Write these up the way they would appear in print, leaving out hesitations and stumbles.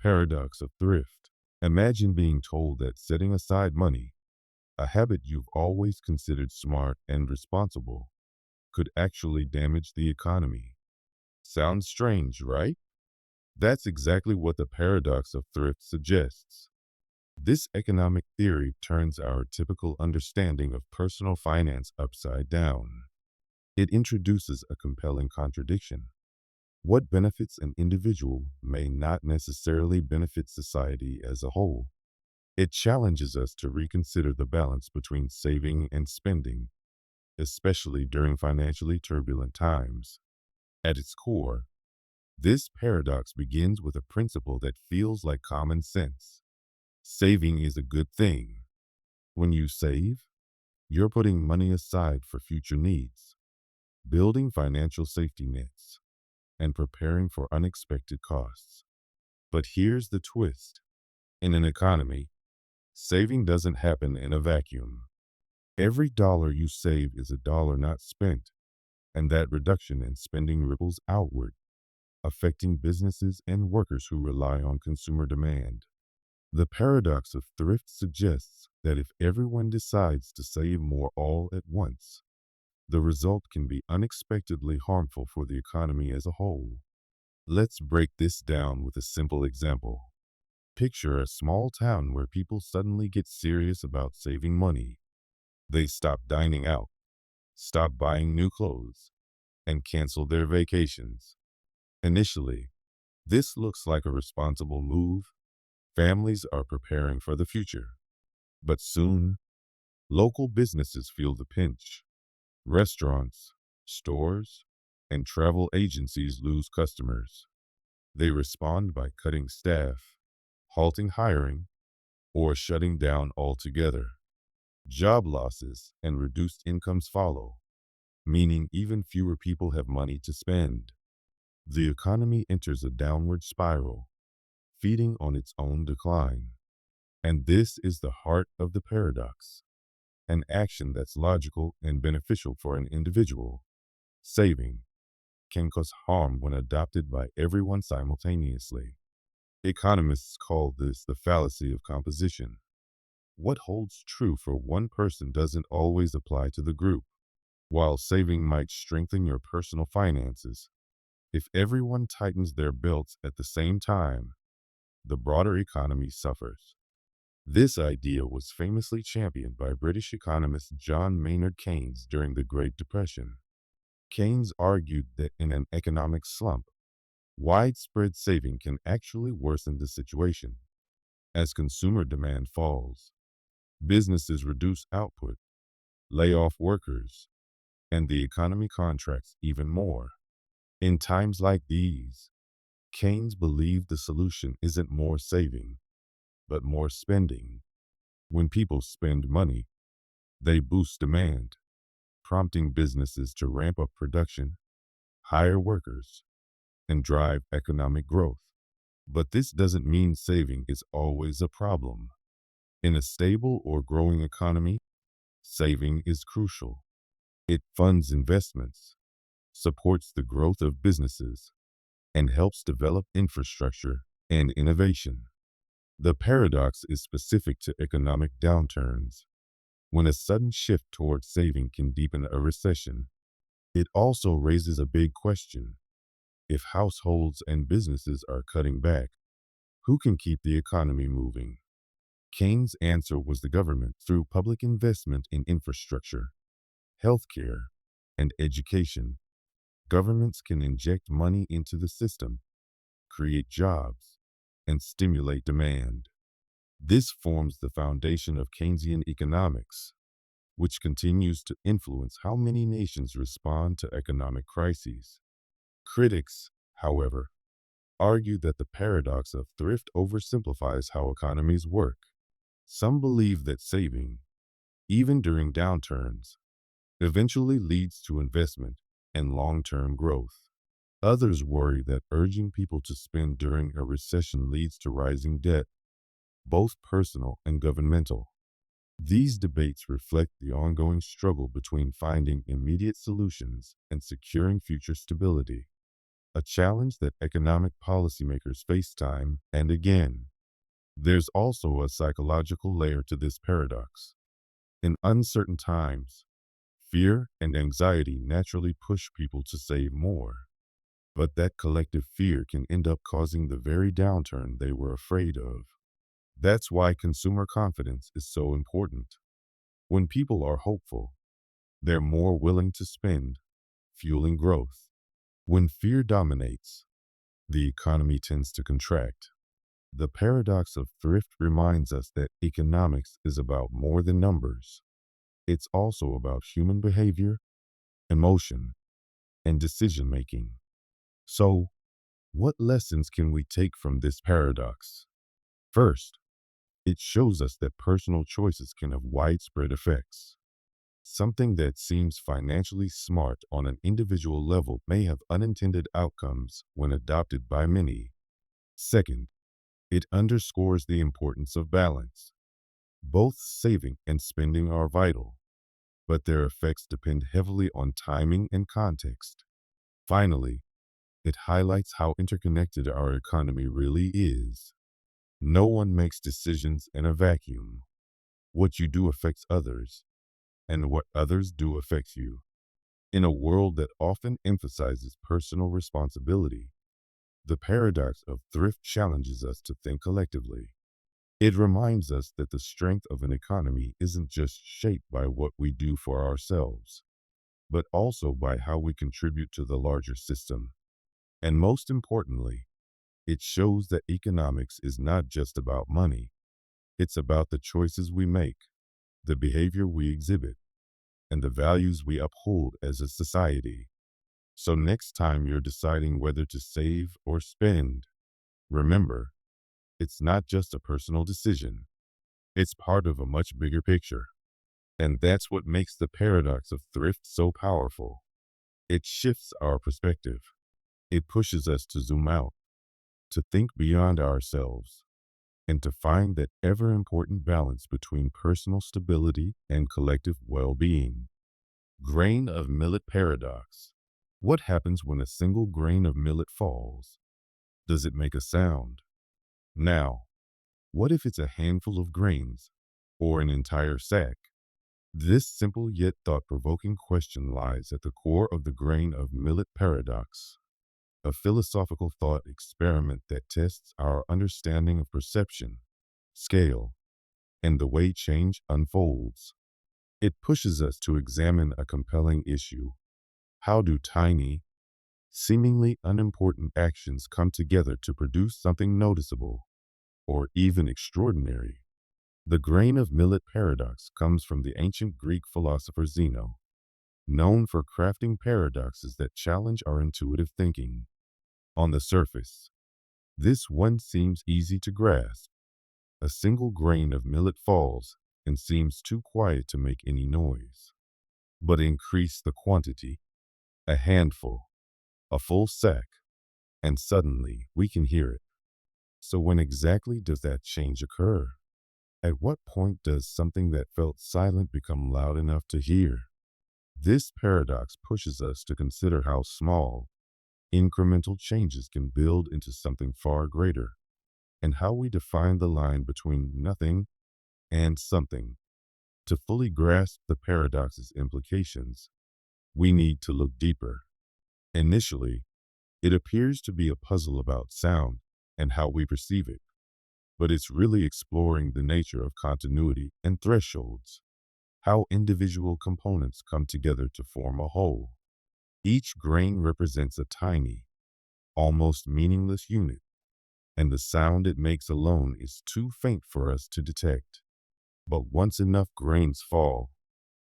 Paradox of Thrift. Imagine being told that setting aside money, a habit you've always considered smart and responsible, could actually damage the economy. Sounds strange, right? That's exactly what the paradox of thrift suggests. This economic theory turns our typical understanding of personal finance upside down. It introduces a compelling contradiction. What benefits an individual may not necessarily benefit society as a whole. It challenges us to reconsider the balance between saving and spending, especially during financially turbulent times. At its core, this paradox begins with a principle that feels like common sense. Saving is a good thing. When you save, you're putting money aside for future needs, building financial safety nets, and preparing for unexpected costs. But here's the twist. In an economy, saving doesn't happen in a vacuum. Every dollar you save is a dollar not spent, and that reduction in spending ripples outward, affecting businesses and workers who rely on consumer demand. The paradox of thrift suggests that if everyone decides to save more all at once, the result can be unexpectedly harmful for the economy as a whole. Let's break this down with a simple example. Picture a small town where people suddenly get serious about saving money. They stop dining out, stop buying new clothes, and cancel their vacations. Initially, this looks like a responsible move. Families are preparing for the future. But soon, local businesses feel the pinch. Restaurants, stores, and travel agencies lose customers. They respond by cutting staff, halting hiring, or shutting down altogether. Job losses and reduced incomes follow, meaning even fewer people have money to spend. The economy enters a downward spiral, feeding on its own decline. And this is the heart of the paradox. An action that's logical and beneficial for an individual, saving, can cause harm when adopted by everyone simultaneously. Economists call this the fallacy of composition. What holds true for one person doesn't always apply to the group. While saving might strengthen your personal finances, if everyone tightens their belts at the same time, the broader economy suffers. This idea was famously championed by British economist John Maynard Keynes during the Great Depression. Keynes argued that in an economic slump, widespread saving can actually worsen the situation. As consumer demand falls, businesses reduce output, lay off workers, and the economy contracts even more. In times like these, Keynes believed the solution isn't more saving, but more spending. When people spend money, they boost demand, prompting businesses to ramp up production, hire workers, and drive economic growth. But this doesn't mean saving is always a problem. In a stable or growing economy, saving is crucial. It funds investments, supports the growth of businesses, and helps develop infrastructure and innovation. The paradox is specific to economic downturns, when a sudden shift towards saving can deepen a recession. It also raises a big question. If households and businesses are cutting back, who can keep the economy moving? Keynes' answer was the government through public investment in infrastructure, healthcare, and education. Governments can inject money into the system, create jobs, and stimulate demand. This forms the foundation of Keynesian economics, which continues to influence how many nations respond to economic crises. Critics, however, argue that the paradox of thrift oversimplifies how economies work. Some believe that saving, even during downturns, eventually leads to investment and long-term growth. Others worry that urging people to spend during a recession leads to rising debt, both personal and governmental. These debates reflect the ongoing struggle between finding immediate solutions and securing future stability. a challenge that economic policymakers face time and again. There's also a psychological layer to this paradox. In uncertain times, fear and anxiety naturally push people to save more. But that collective fear can end up causing the very downturn they were afraid of. That's why consumer confidence is so important. When people are hopeful, they're more willing to spend, fueling growth. When fear dominates, the economy tends to contract. The paradox of thrift reminds us that economics is about more than numbers. It's also about human behavior, emotion, and decision making. So, what lessons can we take from this paradox? First, it shows us that personal choices can have widespread effects. Something that seems financially smart on an individual level may have unintended outcomes when adopted by many. Second, it underscores the importance of balance. Both saving and spending are vital, but their effects depend heavily on timing and context. Finally, it highlights how interconnected our economy really is. No one makes decisions in a vacuum. What you do affects others, and what others do affects you. In a world that often emphasizes personal responsibility, the paradox of thrift challenges us to think collectively. It reminds us that the strength of an economy isn't just shaped by what we do for ourselves, but also by how we contribute to the larger system. And most importantly, it shows that economics is not just about money. It's about the choices we make, the behavior we exhibit, and the values we uphold as a society. So next time you're deciding whether to save or spend, remember, it's not just a personal decision. It's part of a much bigger picture. And that's what makes the paradox of thrift so powerful. It shifts our perspective. It pushes us to zoom out, to think beyond ourselves, and to find that ever important balance between personal stability and collective well being. Grain of Millet Paradox. What happens when a single grain of millet falls? Does it make a sound? Now, what if it's a handful of grains or an entire sack? This simple yet thought provoking question lies at the core of the Grain of Millet Paradox, a philosophical thought experiment that tests our understanding of perception, scale, and the way change unfolds. It pushes us to examine a compelling issue. How do tiny, seemingly unimportant actions come together to produce something noticeable or even extraordinary? The grain of millet paradox comes from the ancient Greek philosopher Zeno, known for crafting paradoxes that challenge our intuitive thinking. On the surface, this one seems easy to grasp. A single grain of millet falls and seems too quiet to make any noise. But increase the quantity, a handful, a full sack, and suddenly we can hear it. So when exactly does that change occur? At what point does something that felt silent become loud enough to hear? This paradox pushes us to consider how small, incremental changes can build into something far greater, and how we define the line between nothing and something. To fully grasp the paradox's implications, we need to look deeper. Initially, it appears to be a puzzle about sound and how we perceive it, but it's really exploring the nature of continuity and thresholds, how individual components come together to form a whole. Each grain represents a tiny, almost meaningless unit, and the sound it makes alone is too faint for us to detect. But once enough grains fall,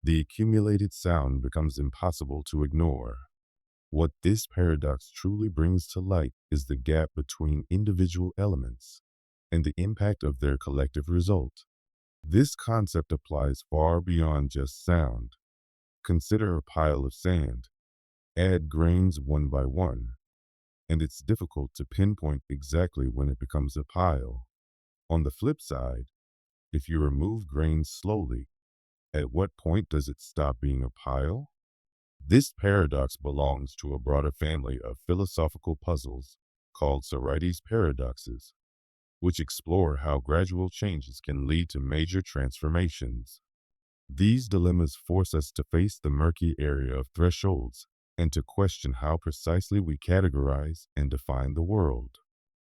the accumulated sound becomes impossible to ignore. What this paradox truly brings to light is the gap between individual elements and the impact of their collective result. This concept applies far beyond just sound. Consider a pile of sand. Add grains one by one, and it's difficult to pinpoint exactly when it becomes a pile. On the flip side, if you remove grains slowly, at what point does it stop being a pile? This paradox belongs to a broader family of philosophical puzzles called Sorites paradoxes, which explore how gradual changes can lead to major transformations. These dilemmas force us to face the murky area of thresholds and to question how precisely we categorize and define the world.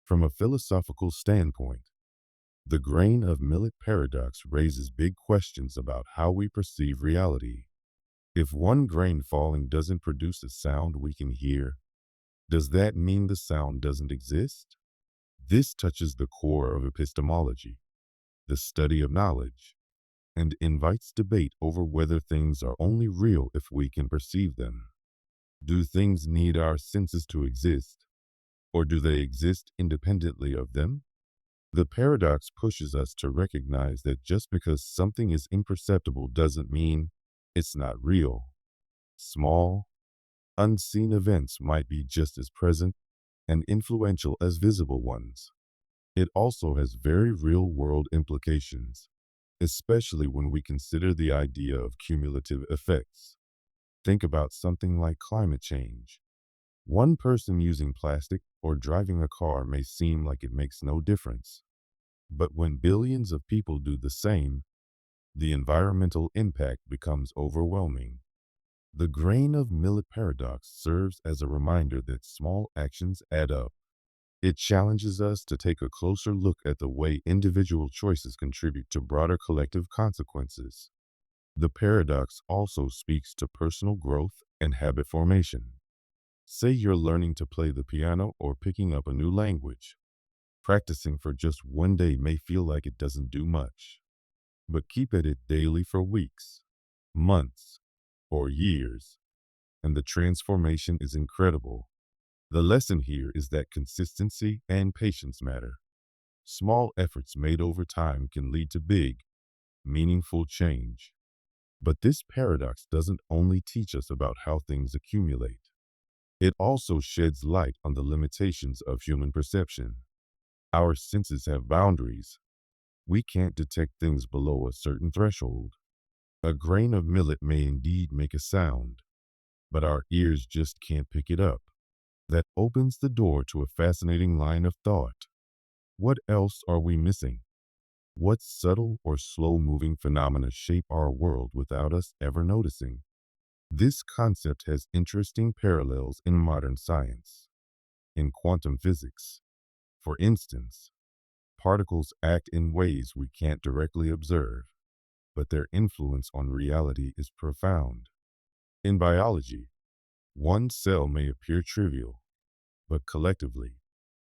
From a philosophical standpoint, the grain of millet paradox raises big questions about how we perceive reality. If one grain falling doesn't produce a sound we can hear, does that mean the sound doesn't exist? This touches the core of epistemology, the study of knowledge, and invites debate over whether things are only real if we can perceive them. Do things need our senses to exist, or do they exist independently of them? The paradox pushes us to recognize that just because something is imperceptible doesn't mean it's not real. Small, unseen events might be just as present and influential as visible ones. It also has very real-world implications, especially when we consider the idea of cumulative effects. Think about something like climate change. One person using plastic or driving a car may seem like it makes no difference. But when billions of people do the same, the environmental impact becomes overwhelming. The grain of millet paradox serves as a reminder that small actions add up. It challenges us to take a closer look at the way individual choices contribute to broader collective consequences. The paradox also speaks to personal growth and habit formation. Say you're learning to play the piano or picking up a new language. Practicing for just one day may feel like it doesn't do much, but keep at it daily for weeks, months, or years, and the transformation is incredible. The lesson here is that consistency and patience matter. Small efforts made over time can lead to big, meaningful change. But this paradox doesn't only teach us about how things accumulate. It also sheds light on the limitations of human perception. Our senses have boundaries. We can't detect things below a certain threshold. A grain of millet may indeed make a sound, but our ears just can't pick it up. That opens the door to a fascinating line of thought. What else are we missing? What subtle or slow-moving phenomena shape our world without us ever noticing? This concept has interesting parallels in modern science. In quantum physics, for instance, particles act in ways we can't directly observe, but their influence on reality is profound. In biology, one cell may appear trivial, but collectively,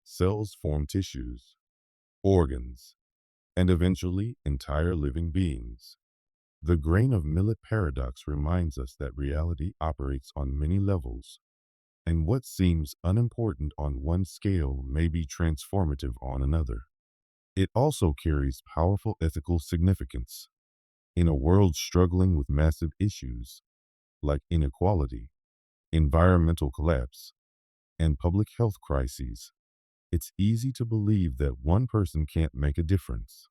cells form tissues, organs, and eventually entire living beings. The grain of millet paradox reminds us that reality operates on many levels, and what seems unimportant on one scale may be transformative on another. It also carries powerful ethical significance. In a world struggling with massive issues like inequality, environmental collapse, and public health crises, it's easy to believe that one person can't make a difference.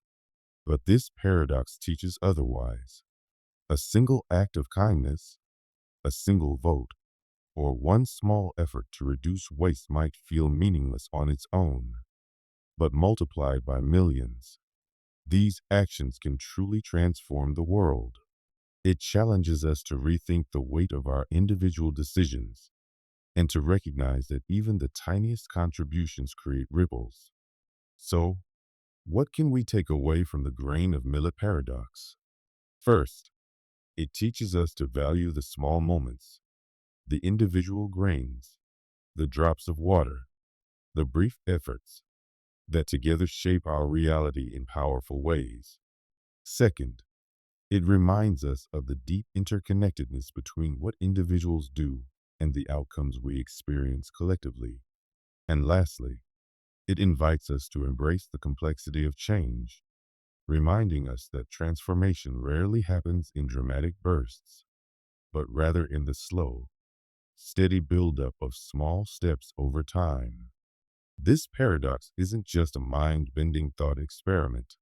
But this paradox teaches otherwise. A single act of kindness, a single vote, or one small effort to reduce waste might feel meaningless on its own, but multiplied by millions, these actions can truly transform the world. It challenges us to rethink the weight of our individual decisions and to recognize that even the tiniest contributions create ripples. So, what can we take away from the grain of millet paradox? First, it teaches us to value the small moments, the individual grains, the drops of water, the brief efforts that together shape our reality in powerful ways. Second, it reminds us of the deep interconnectedness between what individuals do and the outcomes we experience collectively. And lastly, it invites us to embrace the complexity of change, reminding us that transformation rarely happens in dramatic bursts, but rather in the slow, steady buildup of small steps over time. This paradox isn't just a mind-bending thought experiment.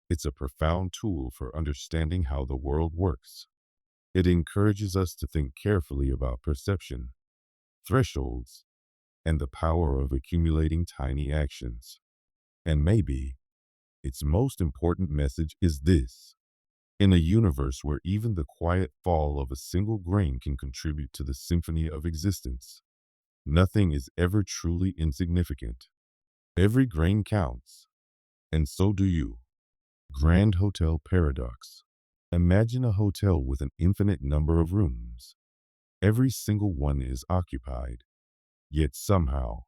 It's a profound tool for understanding how the world works. It encourages us to think carefully about perception, thresholds, and the power of accumulating tiny actions. And maybe its most important message is this. In a universe where even the quiet fall of a single grain can contribute to the symphony of existence, nothing is ever truly insignificant. Every grain counts, and so do you. Grand Hotel Paradox. Imagine a hotel with an infinite number of rooms. Every single one is occupied, yet somehow,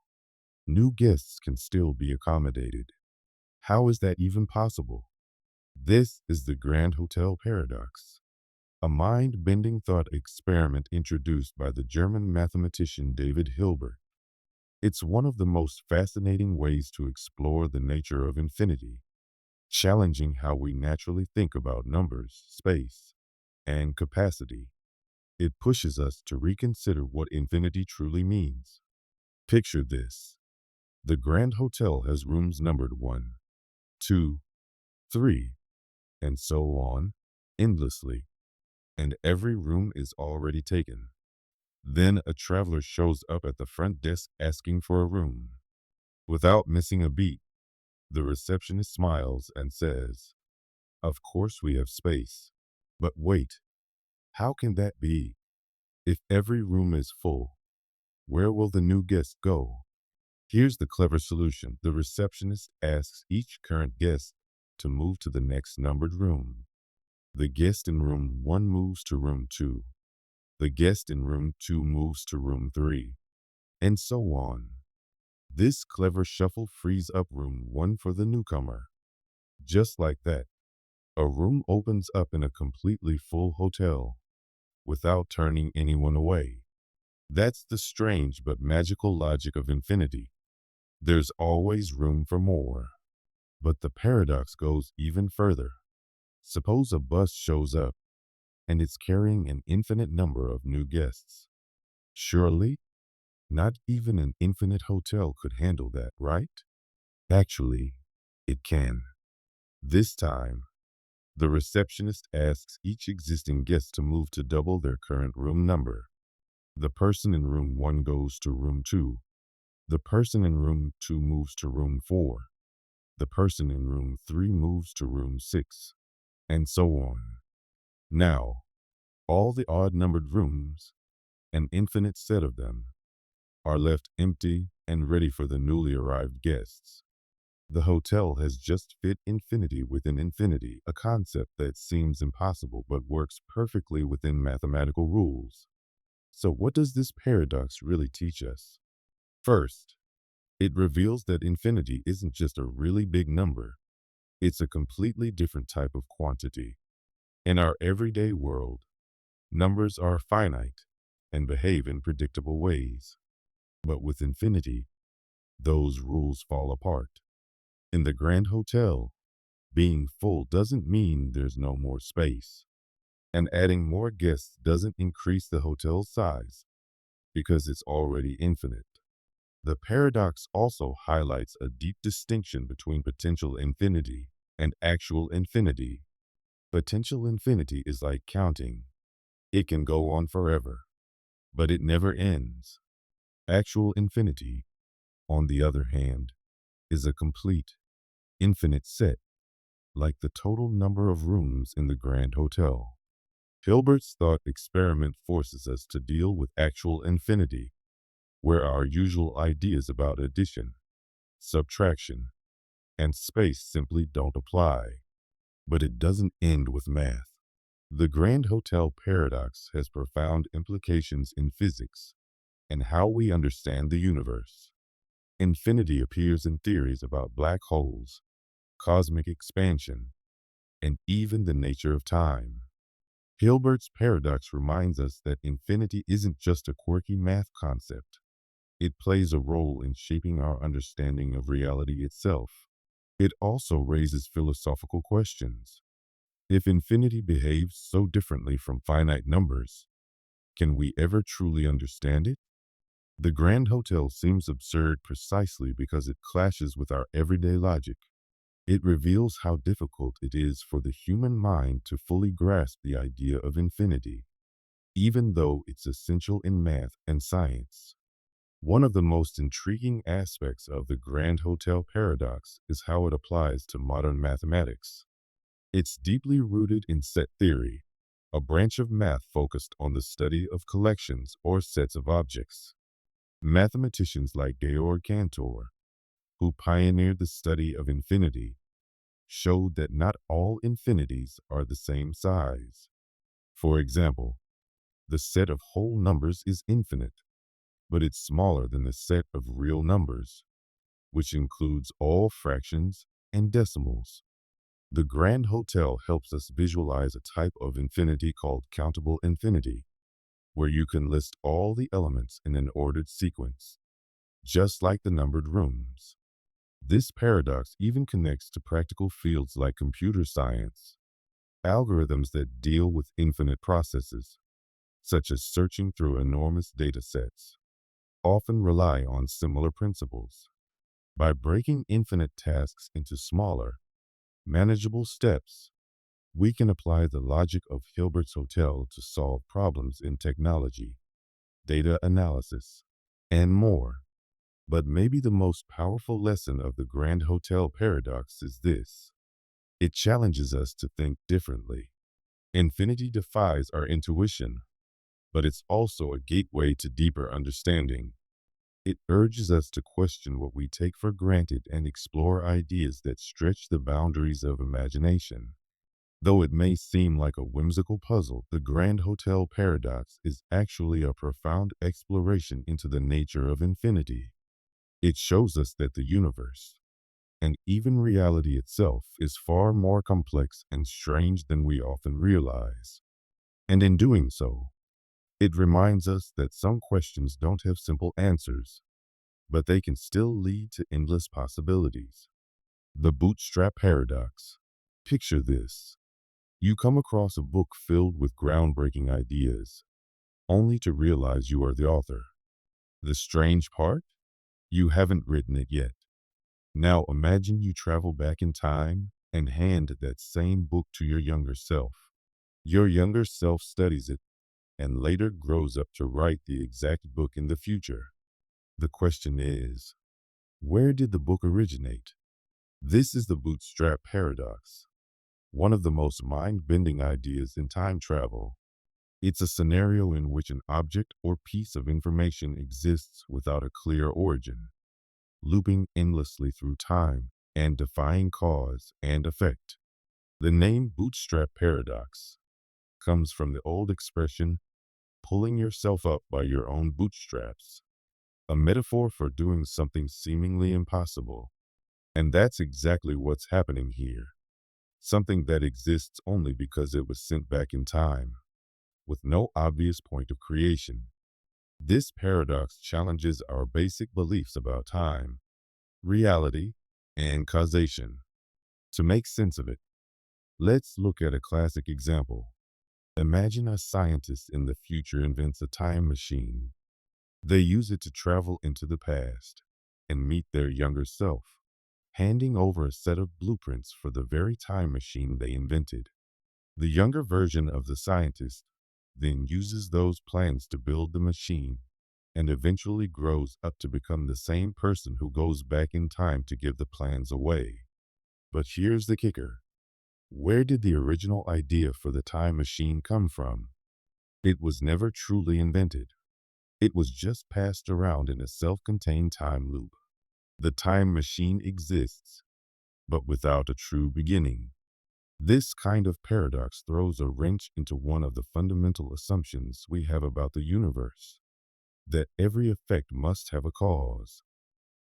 new guests can still be accommodated. How is that even possible? This is the Grand Hotel Paradox, a mind-bending thought experiment introduced by the German mathematician David Hilbert. It's one of the most fascinating ways to explore the nature of infinity, challenging how we naturally think about numbers, space, and capacity. It pushes us to reconsider what infinity truly means. Picture this. The Grand Hotel has rooms numbered 1, 2, 3, and so on, endlessly, and every room is already taken. Then a traveler shows up at the front desk asking for a room. Without missing a beat, the receptionist smiles and says, "Of course we have space. But wait, how can that be? If every room is full, where will the new guest go?" Here's the clever solution. The receptionist asks each current guest to move to the next numbered room. The guest in room 1 moves to room 2. The guest in room 2 moves to room 3, and so on. This clever shuffle frees up room 1 for the newcomer. Just like that, a room opens up in a completely full hotel without turning anyone away. That's the strange but magical logic of infinity. There's always room for more. But the paradox goes even further. Suppose a bus shows up and it's carrying an infinite number of new guests. Surely, not even an infinite hotel could handle that, right? Actually, it can. This time, the receptionist asks each existing guest to move to double their current room number. The person in room 1 goes to room 2. The person in room 2 moves to room 4. The person in room 3 moves to room 6, and so on. Now, all the odd-numbered rooms, an infinite set of them, are left empty and ready for the newly arrived guests. The hotel has just fit infinity within infinity, a concept that seems impossible but works perfectly within mathematical rules. So what does this paradox really teach us? First, it reveals that infinity isn't just a really big number. It's a completely different type of quantity. In our everyday world, numbers are finite and behave in predictable ways. But with infinity, those rules fall apart. In the Grand Hotel, being full doesn't mean there's no more space. And adding more guests doesn't increase the hotel's size because it's already infinite. The paradox also highlights a deep distinction between potential infinity and actual infinity. Potential infinity is like counting. It can go on forever, but it never ends. Actual infinity, on the other hand, is a complete, infinite set, like the total number of rooms in the Grand Hotel. Hilbert's thought experiment forces us to deal with actual infinity, where our usual ideas about addition, subtraction, and space simply don't apply. But it doesn't end with math. The Grand Hotel Paradox has profound implications in physics and how we understand the universe. Infinity appears in theories about black holes, cosmic expansion, and even the nature of time. Hilbert's paradox reminds us that infinity isn't just a quirky math concept. It plays a role in shaping our understanding of reality itself. It also raises philosophical questions. If infinity behaves so differently from finite numbers, can we ever truly understand it? The Grand Hotel seems absurd precisely because it clashes with our everyday logic. It reveals how difficult it is for the human mind to fully grasp the idea of infinity. even though it's essential in math and science. One of the most intriguing aspects of the Grand Hotel Paradox is how it applies to modern mathematics. It's deeply rooted in set theory, a branch of math focused on the study of collections or sets of objects. Mathematicians like Georg Cantor, who pioneered the study of infinity, showed that not all infinities are the same size. For example, the set of whole numbers is infinite, but it's smaller than the set of real numbers, which includes all fractions and decimals. The Grand Hotel helps us visualize a type of infinity called countable infinity, where you can list all the elements in an ordered sequence, just like the numbered rooms. This paradox even connects to practical fields like computer science. Algorithms that deal with infinite processes, such as searching through enormous data sets, often rely on similar principles. By breaking infinite tasks into smaller, manageable steps, we can apply the logic of Hilbert's Hotel to solve problems in technology, data analysis, and more. But maybe the most powerful lesson of the Grand Hotel Paradox is this: it challenges us to think differently. Infinity defies our intuition, but it's also a gateway to deeper understanding. It urges us to question what we take for granted and explore ideas that stretch the boundaries of imagination. Though it may seem like a whimsical puzzle, the Grand Hotel Paradox is actually a profound exploration into the nature of infinity. It shows us that the universe, and even reality itself, is far more complex and strange than we often realize. And in doing so, it reminds us that some questions don't have simple answers, but they can still lead to endless possibilities. The Bootstrap Paradox. Picture this. You come across a book filled with groundbreaking ideas, only to realize you are the author. The strange part? You haven't written it yet. Now imagine you travel back in time and hand that same book to your younger self. Your younger self studies it and later grows up to write the exact book in the future. The question is, where did the book originate? This is the Bootstrap Paradox, one of the most mind-bending ideas in time travel. It's a scenario in which an object or piece of information exists without a clear origin, looping endlessly through time and defying cause and effect. The name Bootstrap Paradox comes from the old expression, pulling yourself up by your own bootstraps, a metaphor for doing something seemingly impossible. And that's exactly what's happening here. Something that exists only because it was sent back in time, with no obvious point of creation. This paradox challenges our basic beliefs about time, reality, and causation. To make sense of it, let's look at a classic example. Imagine a scientist in the future invents a time machine. They use it to travel into the past and meet their younger self, handing over a set of blueprints for the very time machine they invented. The younger version of the scientist then uses those plans to build the machine and eventually grows up to become the same person who goes back in time to give the plans away. But here's the kicker. Where did the original idea for the time machine come from? It was never truly invented. It was just passed around in a self-contained time loop. The time machine exists, but without a true beginning. This kind of paradox throws a wrench into one of the fundamental assumptions we have about the universe, that every effect must have a cause.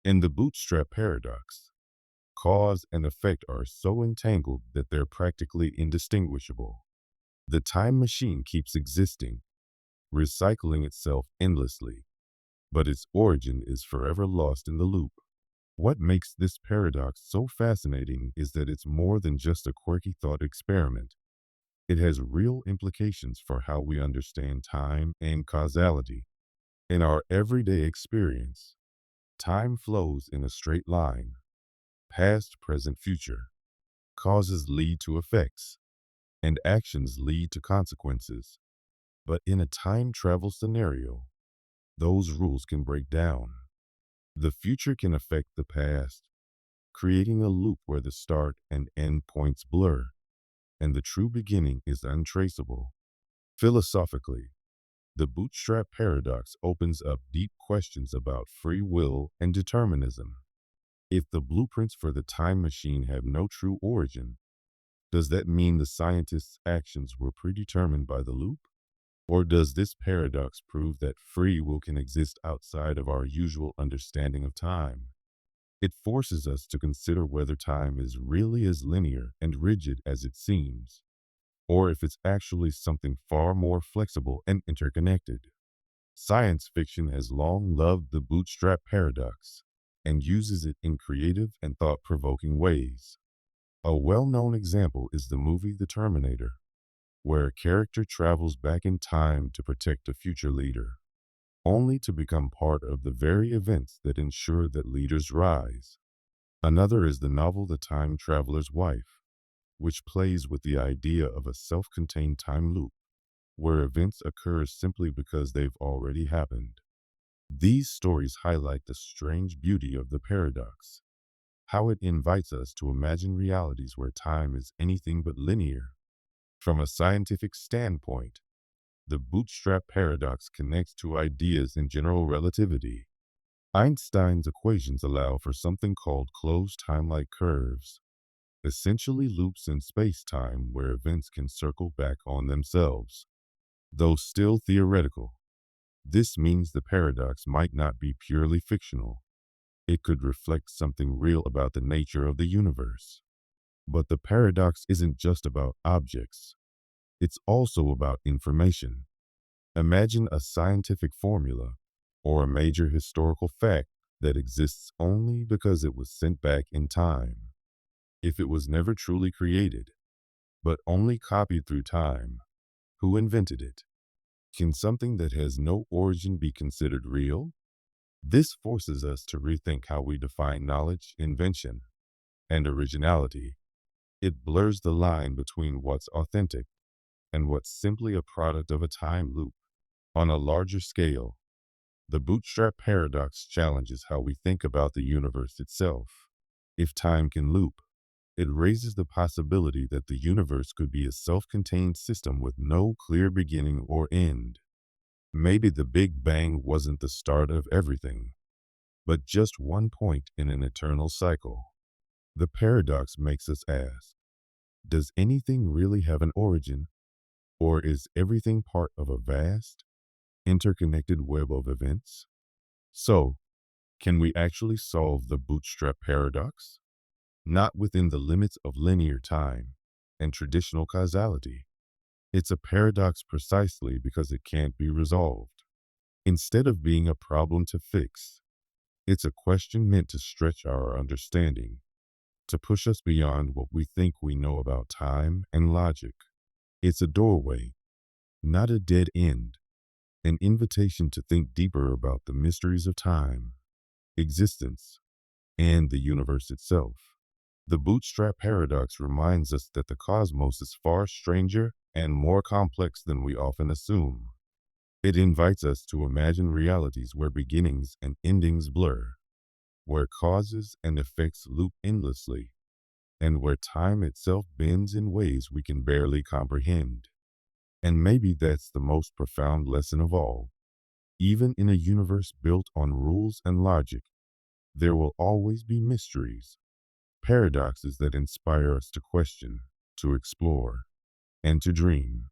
In the Bootstrap Paradox, cause and effect are so entangled that they're practically indistinguishable. The time machine keeps existing, recycling itself endlessly, but its origin is forever lost in the loop. What makes this paradox so fascinating is that it's more than just a quirky thought experiment. It has real implications for how we understand time and causality. In our everyday experience, time flows in a straight line, past, present, future. Causes lead to effects, and actions lead to consequences. But in a time travel scenario, those rules can break down. The future can affect the past, creating a loop where the start and end points blur, and the true beginning is untraceable. Philosophically, the Bootstrap Paradox opens up deep questions about free will and determinism. If the blueprints for the time machine have no true origin, does that mean the scientist's actions were predetermined by the loop? Or does this paradox prove that free will can exist outside of our usual understanding of time? It forces us to consider whether time is really as linear and rigid as it seems, or if it's actually something far more flexible and interconnected. Science fiction has long loved the bootstrap paradox and uses it in creative and thought provoking ways. A well known example is the movie The Terminator, where a character travels back in time to protect a future leader, only to become part of the very events that ensure that leaders rise. Another is the novel The Time Traveler's Wife, which plays with the idea of a self contained time loop, where events occur simply because they've already happened. These stories highlight the strange beauty of the paradox, how it invites us to imagine realities where time is anything but linear. From a scientific standpoint, the bootstrap paradox connects to ideas in general relativity. Einstein's equations allow for something called closed time-like curves, essentially loops in space-time where events can circle back on themselves. Though still theoretical, this means the paradox might not be purely fictional. It could reflect something real about the nature of the universe. But the paradox isn't just about objects. It's also about information. Imagine a scientific formula or a major historical fact that exists only because it was sent back in time. If it was never truly created, but only copied through time, who invented it? Can something that has no origin be considered real? This forces us to rethink how we define knowledge, invention, and originality. It blurs the line between what's authentic and what's simply a product of a time loop. On a larger scale, the bootstrap paradox challenges how we think about the universe itself. If time can loop, it raises the possibility that the universe could be a self-contained system with no clear beginning or end. Maybe the Big Bang wasn't the start of everything, but just one point in an eternal cycle. The paradox makes us ask, does anything really have an origin, or is everything part of a vast, interconnected web of events? So, can we actually solve the bootstrap paradox? Not within the limits of linear time and traditional causality. It's a paradox precisely because it can't be resolved. Instead of being a problem to fix, it's a question meant to stretch our understanding, to push us beyond what we think we know about time and logic. It's a doorway, not a dead end, an invitation to think deeper about the mysteries of time, existence, and the universe itself. The bootstrap paradox reminds us that the cosmos is far stranger and more complex than we often assume. It invites us to imagine realities where beginnings and endings blur, where causes and effects loop endlessly, and where time itself bends in ways we can barely comprehend. And maybe that's the most profound lesson of all. Even in a universe built on rules and logic, there will always be mysteries, paradoxes that inspire us to question, to explore, and to dream.